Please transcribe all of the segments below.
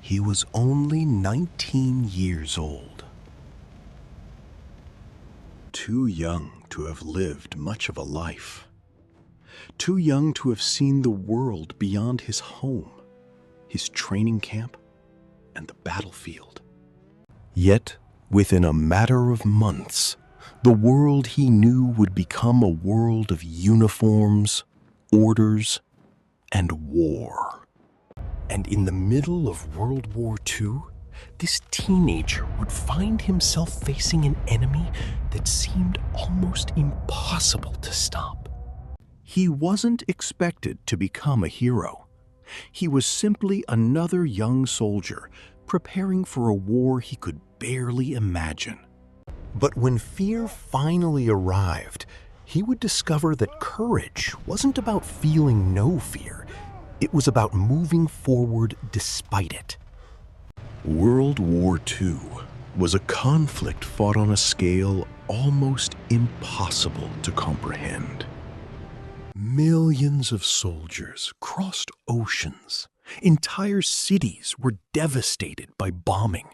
He was only 19 years old. Too young to have lived much of a life. Too young to have seen the world beyond his home, his training camp, and the battlefield. Yet, within a matter of months, the world he knew would become a world of uniforms, orders, and war. And in the middle of World War II, this teenager would find himself facing an enemy that seemed almost impossible to stop. He wasn't expected to become a hero. He was simply another young soldier preparing for a war he could barely imagine. But when fear finally arrived, he would discover that courage wasn't about feeling no fear. It was about moving forward despite it. World War II was a conflict fought on a scale almost impossible to comprehend. Millions of soldiers crossed oceans. Entire cities were devastated by bombing,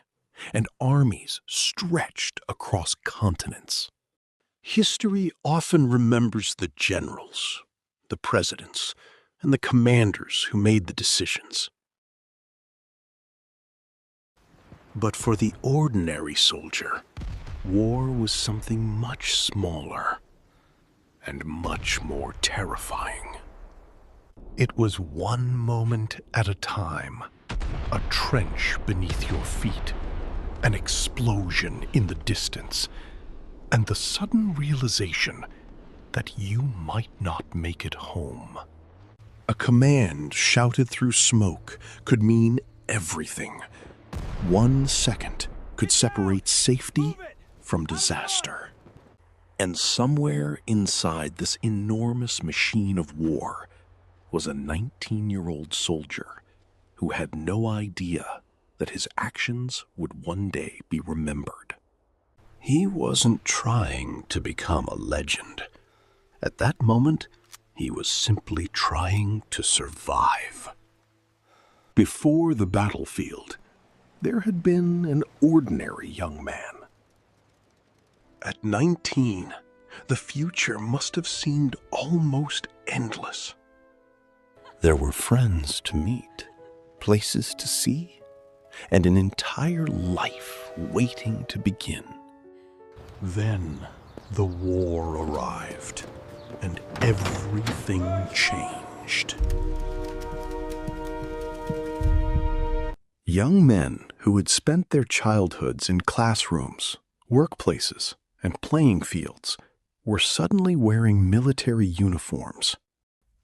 and armies stretched across continents. History often remembers the generals, the presidents, and the commanders who made the decisions. But for the ordinary soldier, war was something much smaller and much more terrifying. It was one moment at a time, a trench beneath your feet, an explosion in the distance, and the sudden realization that you might not make it home. A command shouted through smoke could mean everything. 1 second could separate safety from disaster. And somewhere inside this enormous machine of war was a 19-year-old soldier who had no idea that his actions would one day be remembered. He wasn't trying to become a legend. At that moment, he was simply trying to survive. Before the battlefield, there had been an ordinary young man. At 19, the future must have seemed almost endless. There were friends to meet, places to see, and an entire life waiting to begin. Then the war arrived, and everything changed. Young men who had spent their childhoods in classrooms, workplaces, and playing fields were suddenly wearing military uniforms.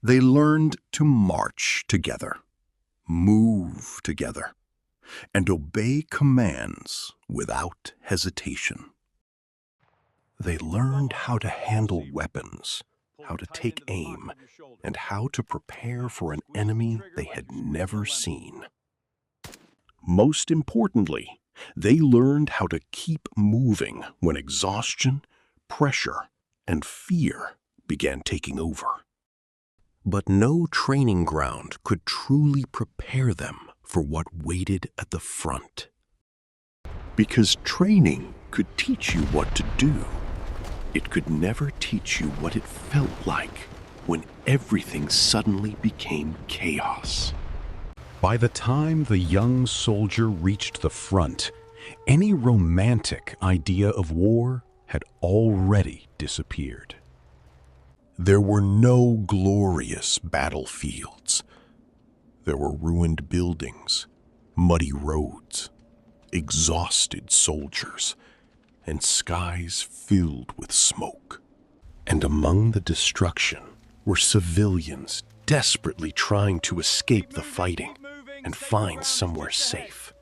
They learned to march together, move together, and obey commands without hesitation. They learned how to handle weapons, how to take aim, and how to prepare for an enemy they had never seen. Most importantly, they learned how to keep moving when exhaustion, pressure, and fear began taking over. But no training ground could truly prepare them for what waited at the front. Because training could teach you what to do, it could never teach you what it felt like when everything suddenly became chaos. By the time the young soldier reached the front, any romantic idea of war had already disappeared. There were no glorious battlefields. There were ruined buildings, muddy roads, exhausted soldiers, and skies filled with smoke. And among the destruction were civilians desperately trying to escape the fighting and find somewhere safe.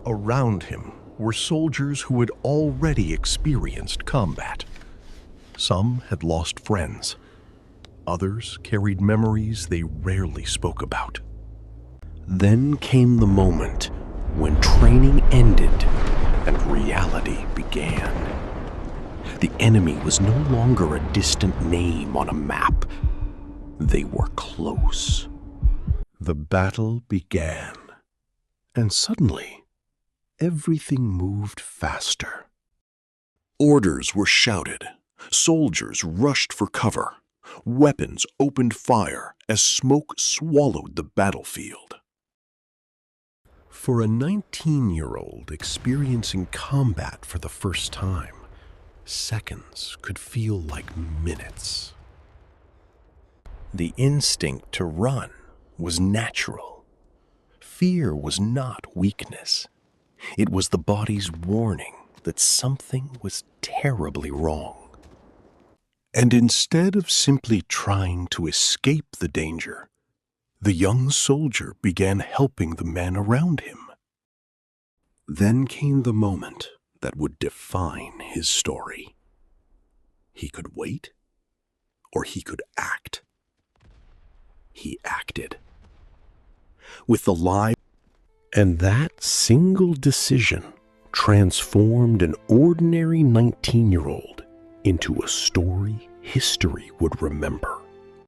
Around him were soldiers who had already experienced combat. Some had lost friends. Others carried memories they rarely spoke about. Then came the moment when training ended and reality began. The enemy was no longer a distant name on a map. They were close. The battle began, And suddenly, everything moved faster. Orders were shouted. Soldiers rushed for cover. Weapons opened fire as smoke swallowed the battlefield. For a 19-year-old experiencing combat for the first time, seconds could feel like minutes. The instinct to run was natural. Fear was not weakness. It was the body's warning that something was terribly wrong. And instead of simply trying to escape the danger, the young soldier began helping the men around him. Then came the moment that would define his story. He could wait, or he could act. He acted. With the live, and that single decision transformed an ordinary 19-year-old into a story history would remember.